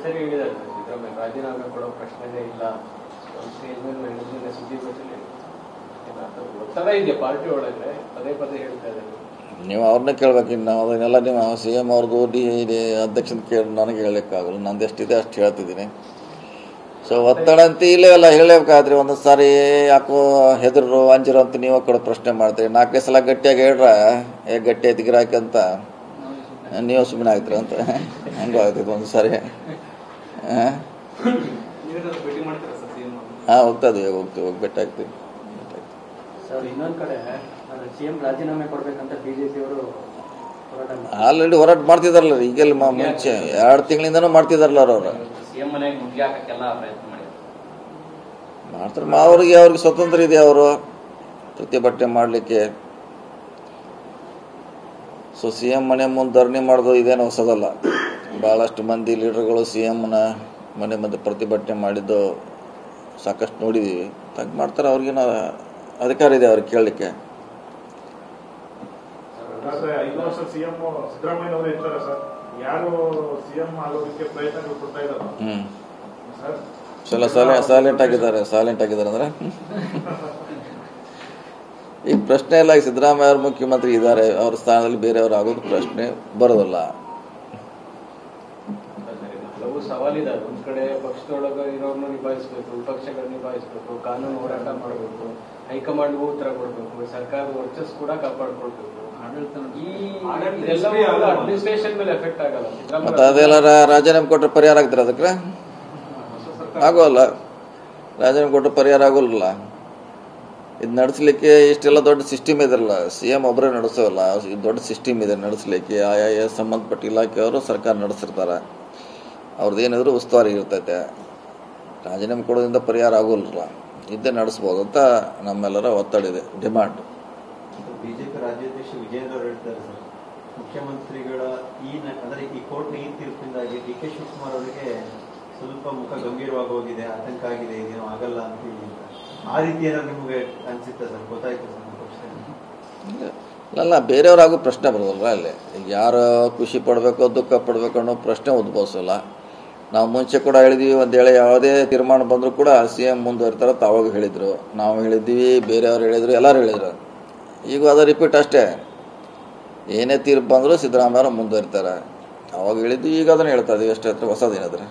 ಸರಿ ಹೇಳಿದ್ದಾರೆ ಸಿದ್ದರಾಮಯ್ಯ ರಾಜೀನಾಮೆ ಕೊಡೋ ಪ್ರಶ್ನೆನೇ ಇಲ್ಲ ಸ್ಟೇಜ್ ಮೇಲೆ ಹೇಳಿದ್ರೆ ಸುದ್ದಿಗೋಷ್ಠಿಯಲ್ಲಿ ಒತ್ತಡ ಇದೆಯಾ ಪಾರ್ಟಿ ಒಳಗಡೆ ಪದೇ ಪದೇ ಹೇಳ್ತಾ ಇದ್ದಾರೆ. ನೀವು ಅವ್ರನ್ನೇ ಕೇಳ್ಬೇಕು. ಇನ್ನು ಅದನ್ನೆಲ್ಲ ನೀವು ಸಿ ಎಮ್ ಅವ್ರದ್ದು ಅಧ್ಯಕ್ಷನ ಕೇಳಿ ನನಗೆ ಹೇಳಲಿಕ್ಕಾಗಲ್ಲ. ನಂದು ಎಷ್ಟಿದೆ ಅಷ್ಟು ಹೇಳ್ತಿದ್ದೀನಿ. ಸೊ ಒತ್ತಡ ಅಂತ ಇಲ್ಲೇ ಎಲ್ಲ ಹೇಳಬೇಕಾದ್ರೆ ಒಂದೊಂದು ಸಾರಿ ಯಾಕೋ ಹೆದರು ಅಂಜಿರೋ ಅಂತ ನೀವು ಕೊಡೋ ಪ್ರಶ್ನೆ ಮಾಡ್ತೀರಿ. 4-5 ಸಲ ಗಟ್ಟಿಯಾಗಿ ಹೇಳ್ರೆ ಗಟ್ಟಿ ಐತಿ ಗಿರಾಕಿ ಅಂತ ನೀವು ಸುಮ್ಮನೆ ಆಗ್ತೀರ ಅಂತ ಹಂಗೂ ಆಗ್ತೈತೆ ಒಂದು ಸಾರಿ. ಹಾಂ ಹೋಗ್ತಾ ಇದ್ದೀವಿ, ಹೋಗಿ ಭೇಟಿ ಆಗ್ತೀವಿ. ಸರ್ ಇನ್ನೊಂದು ಕಡೆ ಸಿಎಂ ರಾಜೀನಾಮೆ ಕೊಡ್ಬೇಕಂತ ಬಿಜೆಪಿ ಅವರು ಆಲ್ರೆಡಿ ಹೋರಾಟ ಮಾಡ್ತಿದಾರಲ್ಲ. ಈಗೆಲ್ಲ ಮುಂಚೆ 2 ತಿಂಗಳಿಂದನೂ ಮಾಡ್ತಿದಾರಲ್ಲ ಅವರು. ಮಾಡ್ತಾರೆ. ಅವ್ರಿಗೆ ಸ್ವತಂತ್ರ ಇದೆ, ಅವರು ಪ್ರತಿಭಟನೆ ಮಾಡಲಿಕ್ಕೆ. ಸೊ ಸಿ ಎಂ ಮನೆ ಮುಂದೆ ಧರಣಿ ಮಾಡೋದು ಇದೇನು ಹೊಸದಲ್ಲ. ಭಾಳಷ್ಟು ಮಂದಿ ಲೀಡರ್ಗಳು ಸಿ ಎಮ್ನ ಮನೆ ಮುಂದೆ ಪ್ರತಿಭಟನೆ ಮಾಡಿದ್ದು ಸಾಕಷ್ಟು ನೋಡಿದ್ದೀವಿ. ತಗ್ ಮಾಡ್ತಾರೆ. ಅವ್ರಿಗೇನು ಅಧಿಕಾರ ಇದೆ ಅವ್ರಿಗೆ ಕೇಳಲಿಕ್ಕೆ. 5 ವರ್ಷ ಸಿಎಂ ಸಿದ್ದರಾಮಯ್ಯ ಅವರು ಇರ್ತಾರೆ ಸರ್. ಯಾರು ಸಿಎಂ ಆಗೋದಕ್ಕೆ ಪ್ರಯತ್ನಗಳು ಕೊಡ್ತಾ ಇದ್ದಾರೆ. ಸೈಲೆಂಟ್ ಆಗಿದ್ದಾರೆ ಅಂದ್ರೆ ಈ ಪ್ರಶ್ನೆ ಎಲ್ಲ ಸಿದ್ದರಾಮಯ್ಯ ಅವರು ಮುಖ್ಯಮಂತ್ರಿ ಇದ್ದಾರೆ, ಅವ್ರ ಸ್ಥಾನದಲ್ಲಿ ಬೇರೆಯವರು ಆಗೋದು ಪ್ರಶ್ನೆ ಬರೋದಿಲ್ಲ. ಹಲವು ಸವಾಲಿದಾವೆ. ಒಂದ್ ಕಡೆ ಪಕ್ಷದೊಳಗೆ ಇರೋರ್ನ ನಿಭಾಯಿಸಬೇಕು, ವಿಪಕ್ಷಗಳನ್ನ ನಿಭಾಯಿಸಬೇಕು, ಕಾನೂನು ಹೋರಾಟ ಮಾಡಬೇಕು, ಹೈಕಮಾಂಡ್ಗೂ ಉತ್ತರ ಕೊಡಬೇಕು, ಸರ್ಕಾರದ ವರ್ಚಸ್ ಕೂಡ ಕಾಪಾಡ್ಕೊಳ್ಬೇಕು. ಅಡ್ಮಿನಿಸ್ಟ್ರೇಷನ್ ಮೇಲೆ ಎಫೆಕ್ಟ್ ಆಗಲ್ಲ. ಮತ್ತೆ ಅದೆಲ್ಲ ರಾಜೀನಾಮೆ ಕೊಟ್ಟರೆ ಪರಿಹಾರ ಆಗ್ತಾರೆ? ಅದಕ್ಕೆ ಆಗೋಲ್ಲ. ರಾಜೀನಾಮೆ ಕೊಟ್ಟರೆ ಪರಿಹಾರ ಆಗೋಲ್ಲ. ಇದು ನಡೆಸಲಿಕ್ಕೆ ಇಷ್ಟೆಲ್ಲ ದೊಡ್ಡ ಸಿಸ್ಟಮ್ ಇದೆಲ್ಲ. ಸಿ ಎಂ ಒಬ್ಬರೇ ನಡೆಸೋಲ್ಲ, ದೊಡ್ಡ ಸಿಸ್ಟಮ್ ಇದೆ ನಡೆಸಲಿಕ್ಕೆ. ಆಯಾ ಸಂಬಂಧಪಟ್ಟ ಇಲಾಖೆಯವರು ಸರ್ಕಾರ ನಡೆಸಿರ್ತಾರೆ. ಅವ್ರದ್ದು ಏನಿದ್ರು ಉಸ್ತುವಾರಿ ಇರ್ತೈತೆ. ರಾಜೀನಾಮೆ ಕೊಡೋದ್ರಿಂದ ಪರಿಹಾರ ಆಗೋಲ್ಲ. ಇದ್ದೇ ನಡೆಸ್ಬೋದು ಅಂತ ನಮ್ಮೆಲ್ಲರ ಒತ್ತಡ ಇದೆ, ಡಿಮಾಂಡ್. ಬಿಜೆಪಿ ರಾಜ್ಯಾಧ್ಯಕ್ಷ ವಿಜಯೇಂದ್ರ ಅವರು ಹೇಳ್ತಾರೆ ಸರ್, ಮುಖ್ಯಮಂತ್ರಿಗಳ ಈ ಕೋರ್ಟ್ನ ಈ ತೀರ್ಪಿನಿಂದಾಗಿ ಡಿ.ಕೆ. ಶಿವಕುಮಾರ್ ಅವರಿಗೆ ಸ್ವಲ್ಪ ಮುಖ ಗಂಭೀರವಾಗಿ ಹೋಗಿದೆ, ಆತಂಕ ಆಗಿದೆ, ಇದೇನು ಆಗಲ್ಲ ಅಂತ ಹೇಳಿ. ಆ ರೀತಿ ಏನಾದ್ರು ನಿಮಗೆ ಅನ್ಸುತ್ತೆ ಸರ್? ಗೊತ್ತಾಯ್ತು ಸರ್ ಅಲ್ಲ, ಬೇರೆಯವ್ರಾಗೋ ಪ್ರಶ್ನೆ ಬರೋದಲ್ಲ ಅಲ್ಲಿ. ಈಗ ಯಾರು ಖುಷಿ ಪಡಬೇಕು ದುಃಖ ಪಡಬೇಕು ಅನ್ನೋ ಪ್ರಶ್ನೆ ಉದ್ಭವಿಸಲ್ಲ. ನಾವು ಮುಂಚೆ ಕೂಡ ಹೇಳಿದ್ವಿ, ಒಂದು ವೇಳೆ ಯಾವುದೇ ತೀರ್ಮಾನ ಬಂದರೂ ಕೂಡ ಸಿ ಎಂ ಮುಂದುವರಿತಾರೆ ತಾವಾಗ ಹೇಳಿದರು, ನಾವು ಹೇಳಿದ್ವಿ, ಬೇರೆಯವ್ರು ಹೇಳಿದ್ರು, ಎಲ್ಲರೂ ಹೇಳಿದ್ರು. ಈಗ ಅದು ರಿಪೀಟ್ ಅಷ್ಟೇ. ಏನೇ ತೀರ್ಪು ಬಂದರೂ ಸಿದ್ದರಾಮಯ್ಯ ಮುಂದುವರಿತಾರೆ. ಅವಾಗ ಹೇಳಿದ್ವಿ, ಈಗ ಅದನ್ನು ಹೇಳ್ತಾ ಇದ್ದೀವಿ ಅಷ್ಟೇ. ಹೊಸದೇನಾದ್ರೆ